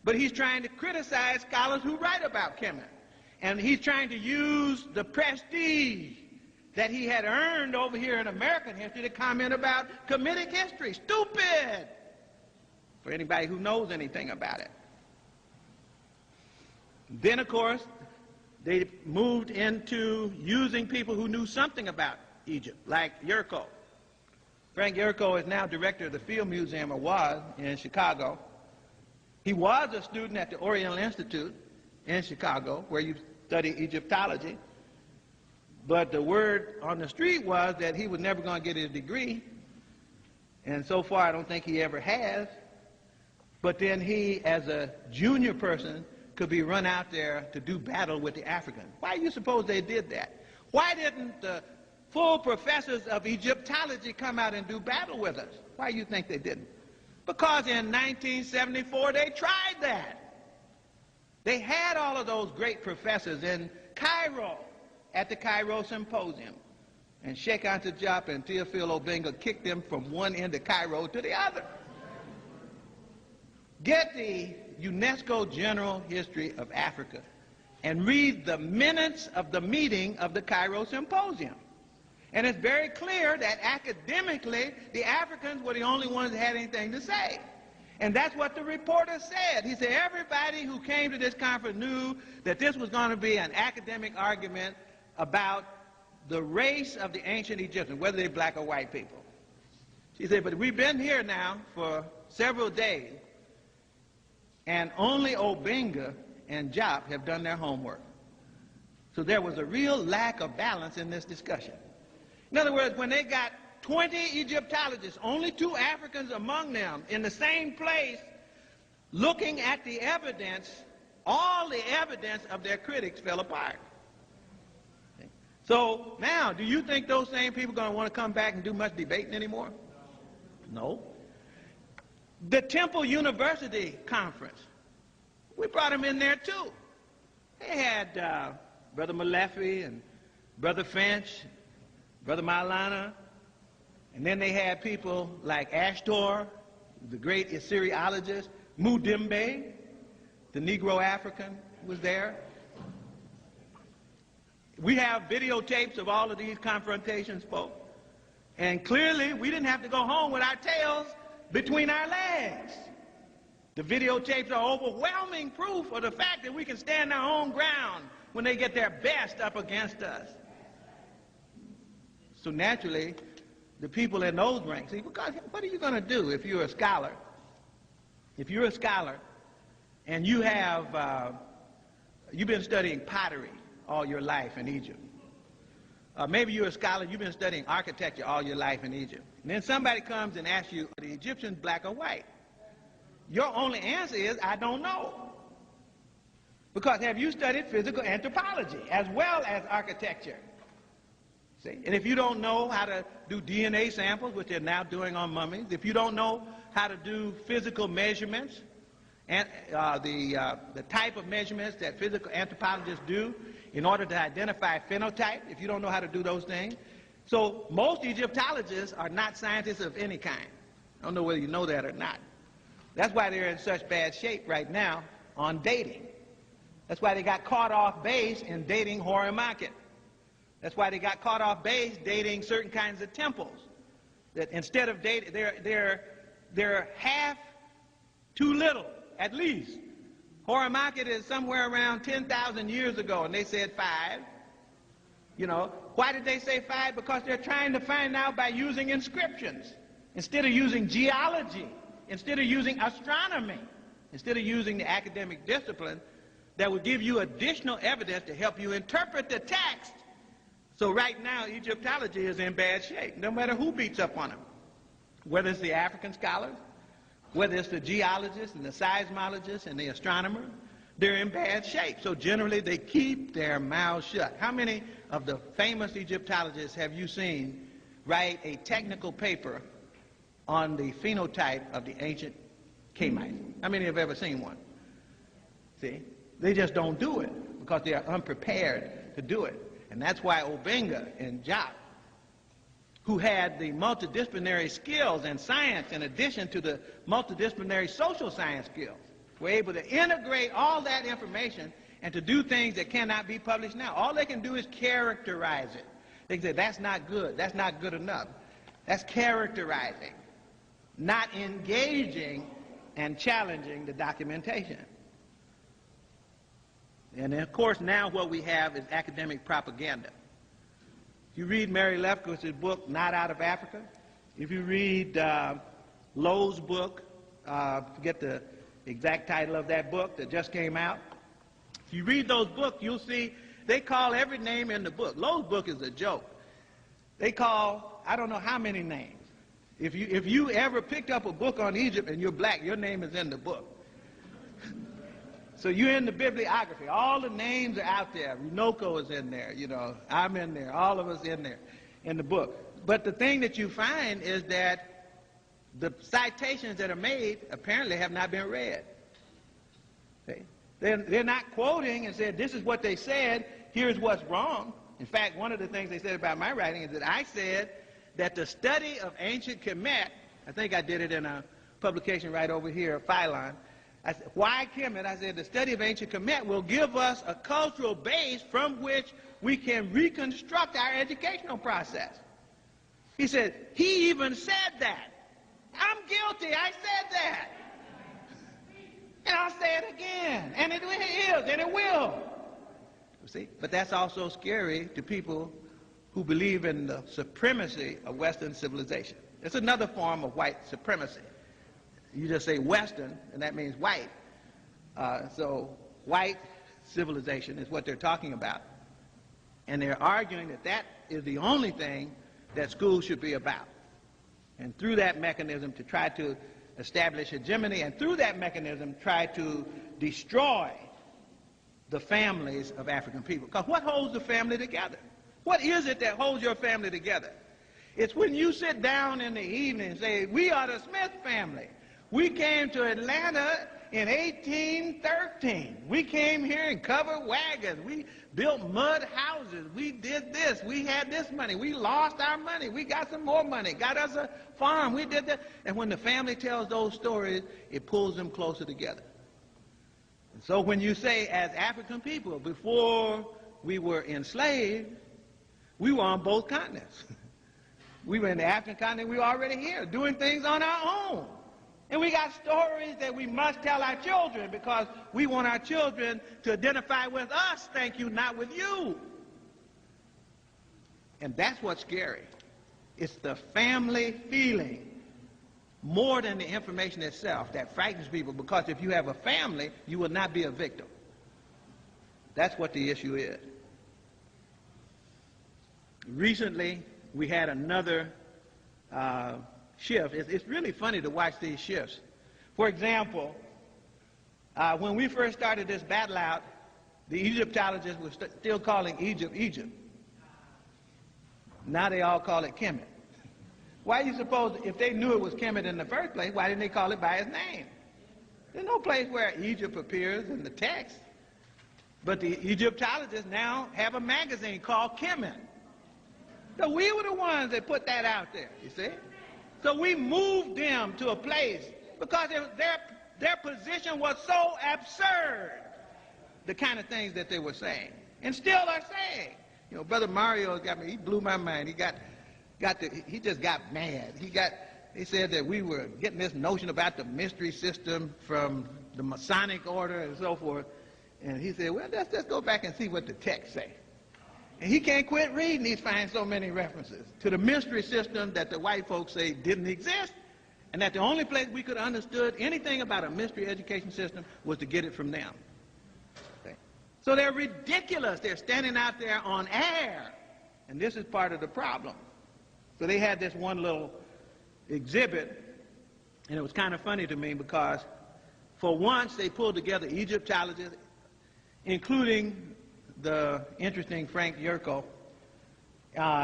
but he's trying to criticize scholars who write about Kemet. And he's trying to use the prestige that he had earned over here in American history to comment about Kemetic history. Stupid! For anybody who knows anything about it. Then, of course, they moved into using people who knew something about Egypt, like Yerko. Frank Yerko is now director of the Field Museum, or was, in Chicago. He was a student at the Oriental Institute in Chicago, where you study Egyptology. But the word on the street was that he was never going to get his degree. And so far, I don't think he ever has. But then he, as a junior person, could be run out there to do battle with the Africans. Why do you suppose they did that? Why didn't the full professors of Egyptology come out and do battle with us? Why do you think they didn't? Because in 1974, they tried that. They had all of those great professors in Cairo at the Cairo Symposium. And Sheikh Anta Diop and Theophile Obenga kicked them from one end of Cairo to the other. Get the UNESCO General History of Africa and read the minutes of the meeting of the Cairo Symposium. And it's very clear that academically, the Africans were the only ones that had anything to say. And that's what the reporter said. He said everybody who came to this conference knew that this was going to be an academic argument about the race of the ancient Egyptians, whether they're black or white people. She said, but we've been here now for several days, and only Obenga and Diop have done their homework. So there was a real lack of balance in this discussion. In other words, when they got 20 Egyptologists, only 2 Africans among them, in the same place, looking at the evidence, all the evidence of their critics fell apart. So now, do you think those same people are going to want to come back and do much debating anymore? No. The Temple University Conference, we brought them in there too. They had Brother Malefi and Brother Finch, Brother Maulana, and then they had people like Ashtor, the great Assyriologist, Mudimbe, the Negro African, was there. We have videotapes of all of these confrontations, folks. And clearly, we didn't have to go home with our tails between our legs. The videotapes are overwhelming proof of the fact that we can stand our own ground when they get their best up against us. So naturally, the people in those ranks, see, because what are you going to do if you're a scholar? If you're a scholar and you have, you've been studying pottery all your life in Egypt. Maybe you're a scholar, you've been studying architecture all your life in Egypt. And then somebody comes and asks you, are the Egyptians black or white? Your only answer is, I don't know. Because have you studied physical anthropology as well as architecture? See? And if you don't know how to do DNA samples, which they're now doing on mummies, if you don't know how to do physical measurements, and the type of measurements that physical anthropologists do in order to identify phenotype, if you don't know how to do those things. So most Egyptologists are not scientists of any kind. I don't know whether you know that or not. That's why they're in such bad shape right now on dating. That's why they got caught off base in dating Horemheb. That's why they got caught off base dating certain kinds of temples. That instead of dating, they're half too little, at least. Horemheb is somewhere around 10,000 years ago, and they said 5. You know, why did they say 5? Because they're trying to find out by using inscriptions, instead of using geology, instead of using astronomy, instead of using the academic discipline that would give you additional evidence to help you interpret the text So right now, Egyptology is in bad shape, no matter who beats up on them. Whether it's the African scholars, whether it's the geologists and the seismologists and the astronomers, they're in bad shape. So generally, they keep their mouths shut. How many of the famous Egyptologists have you seen write a technical paper on the phenotype of the ancient Kamites? How many have ever seen one? See? They just don't do it because they are unprepared to do it. And that's why Obenga and Jock, who had the multidisciplinary skills and science in addition to the multidisciplinary social science skills, were able to integrate all that information and to do things that cannot be published now. All they can do is characterize it. They can say, that's not good, that's not good enough. That's characterizing, not engaging and challenging the documentation. And then, of course, now what we have is academic propaganda. If you read Mary Lefkowitz's book, Not Out of Africa, if you read Lowe's book, forget the exact title of that book that just came out, if you read those books, you'll see they call every name in the book. Lowe's book is a joke. They call, I don't know how many names. If you ever picked up a book on Egypt and you're black, your name is in the book. So you're in the bibliography. All the names are out there. Runoko is in there, you know. I'm in there. All of us in there in the book. But the thing that you find is that the citations that are made apparently have not been read. Okay? They're not quoting and said, this is what they said, here's what's wrong. In fact, one of the things they said about my writing is that I said that the study of ancient Kemet, I think I did it in a publication right over here, Phylon. I said, why Kemet? I said the study of ancient Kemet will give us a cultural base from which we can reconstruct our educational process. He said, he even said that. I'm guilty, I said that. And I'll say it again. And it is, and it will. You see? But that's also scary to people who believe in the supremacy of Western civilization. It's another form of white supremacy. You just say Western, and that means white. So white civilization is what they're talking about. And they're arguing that that is the only thing that schools should be about. And through that mechanism to try to establish hegemony, and through that mechanism try to destroy the families of African people. Because what holds the family together? What is it that holds your family together? It's when you sit down in the evening and say, we are the Smith family. We came to Atlanta in 1813. We came here in covered wagons. We built mud houses. We did this. We had this money. We lost our money. We got some more money. Got us a farm. We did that. And when the family tells those stories, it pulls them closer together. And so when you say, as African people, before we were enslaved, we were on both continents. We were in the African continent. We were already here doing things on our own. And we got stories that we must tell our children because we want our children to identify with us, thank you, not with you. And that's what's scary. It's the family feeling more than the information itself that frightens people, because if you have a family, you will not be a victim. That's what the issue is. Recently, we had another shift. It's really funny to watch these shifts. For example, when we first started this battle out, the Egyptologists were still calling Egypt, Egypt. Now they all call it Kemet. Why do you suppose, if they knew it was Kemet in the first place, why didn't they call it by its name? There's no place where Egypt appears in the text. But the Egyptologists now have a magazine called Kemet. So we were the ones that put that out there, you see? So we moved them to a place because their position was so absurd, the kind of things that they were saying, and still are saying. You know, Brother Mario got me, he blew my mind. He just got mad. He said that we were getting this notion about the mystery system from the Masonic order and so forth. And he said, well, let's go back and see what the text say. And he can't quit reading. He's finding so many references to the mystery system that the white folks say didn't exist, and that the only place we could have understood anything about a mystery education system was to get it from them. Okay. So they're ridiculous. They're standing out there on air And this is part of the problem. So they had this one little exhibit, and it was kind of funny to me because for once they pulled together Egyptologists, including the interesting Frank Yerko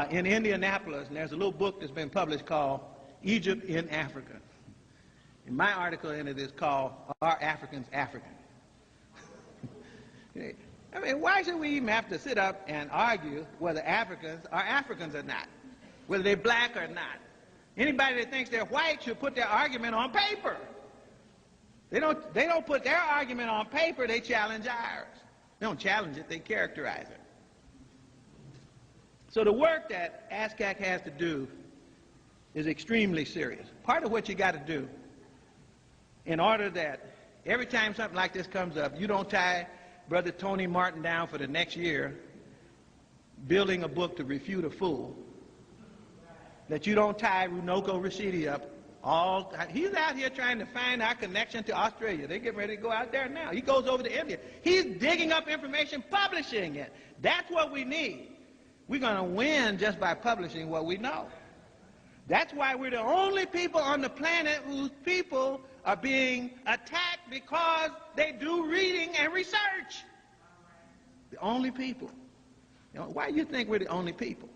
in Indianapolis, and there's a little book that's been published called Egypt in Africa. And my article in it is called Are Africans African? I mean, why should we even have to sit up and argue whether Africans are Africans or not, whether they're black or not? Anybody that thinks they're white should put their argument on paper. They don't put their argument on paper, they challenge ours. They don't challenge it, they characterize it. So the work that ASCAC has to do is extremely serious. Part of what you got to do in order that every time something like this comes up, you don't tie Brother Tony Martin down for the next year building a book to refute a fool, that you don't tie Runoko Rashidi up. He's out here trying to find our connection to Australia. They're getting ready to go out there now. He goes over to India. He's digging up information, publishing it. That's what we need. We're going to win just by publishing what we know. That's why we're the only people on the planet whose people are being attacked because they do reading and research. The only people. You know, why do you think we're the only people?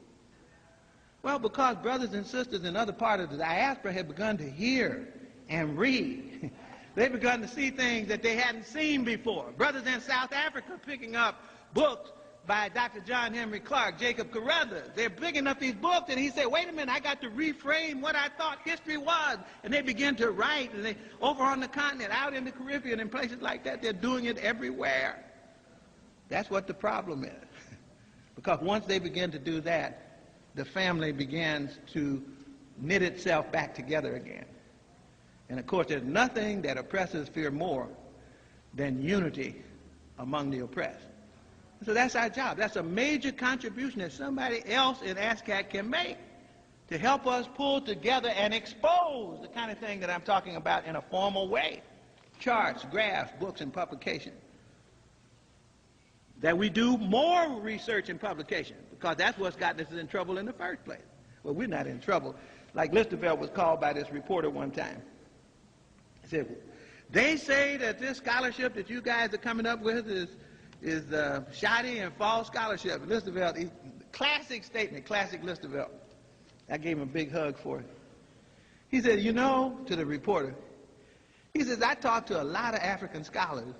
Well, because brothers and sisters in other parts of the diaspora have begun to hear and read. They've begun to see things that they hadn't seen before. Brothers in South Africa picking up books by Dr. John Henry Clark, Jacob Carruthers. They're picking up these books, and he said, wait a minute, I got to reframe what I thought history was. And they begin to write, and they over on the continent, out in the Caribbean, and places like that, they're doing it everywhere. That's what the problem is. Because once they begin to do that, the family begins to knit itself back together again. And of course, there's nothing that oppressors fear more than unity among the oppressed. So that's our job. That's a major contribution that somebody else in ASCAC can make to help us pull together and expose the kind of thing that I'm talking about in a formal way. Charts, graphs, books, and publication. That we do more research and publication, because that's what's gotten us in trouble in the first place. Well, we're not in trouble. Like Listerveld was called by this reporter one time. He said, they say that this scholarship that you guys are coming up with is shoddy and false scholarship. Listerveld, classic statement, classic Listerveld. I gave him a big hug for it. He said, you know, to the reporter, he says, I talked to a lot of African scholars.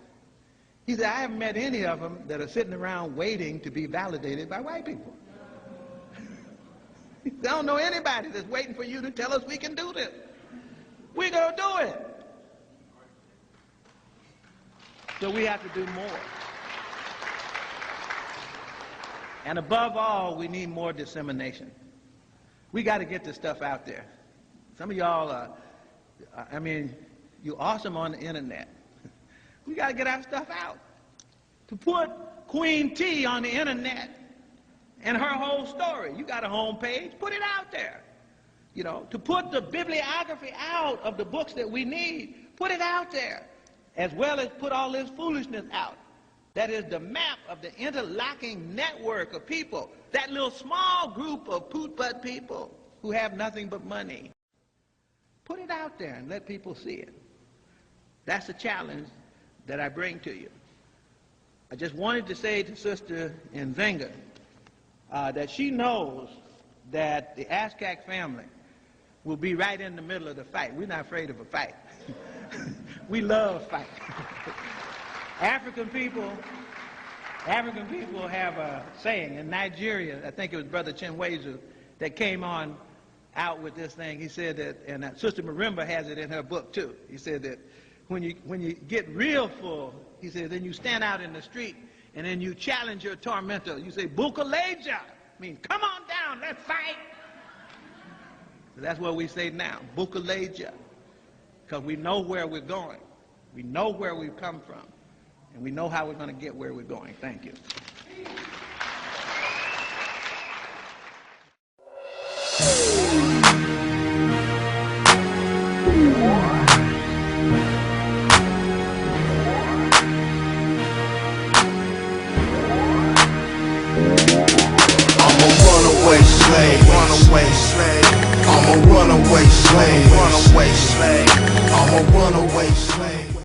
He said, I haven't met any of them that are sitting around waiting to be validated by white people. I don't know anybody that's waiting for you to tell us we can do this. We're going to do it. So we have to do more. And above all, we need more dissemination. We got to get this stuff out there. Some of y'all, you're awesome on the internet. We got to get our stuff out. To put Queen T on the internet and her whole story, you got a home page, put it out there. You know, to put the bibliography out of the books that we need, put it out there, as well as put all this foolishness out. That is the map of the interlocking network of people, that little small group of poot-butt people who have nothing but money. Put it out there and let people see it. That's a challenge that I bring to you. I just wanted to say to Sister Nzenga that she knows that the ASCAC family will be right in the middle of the fight. We're not afraid of a fight. We love fight. African people have a saying in Nigeria. I think it was Brother Chinwezu that came on out with this thing. He said that, and Sister Marimba has it in her book too. He said that when you get real full, he said, then you stand out in the street and then you challenge your tormentor. You say, Bukaleja, means come on down, let's fight. So that's what we say now, Bukaleja, because we know where we're going. We know where we've come from. And we know how we're going to get where we're going. Thank you. slave, runaway slave. I'm a runaway slave, runaway slave. I'm a runaway slave.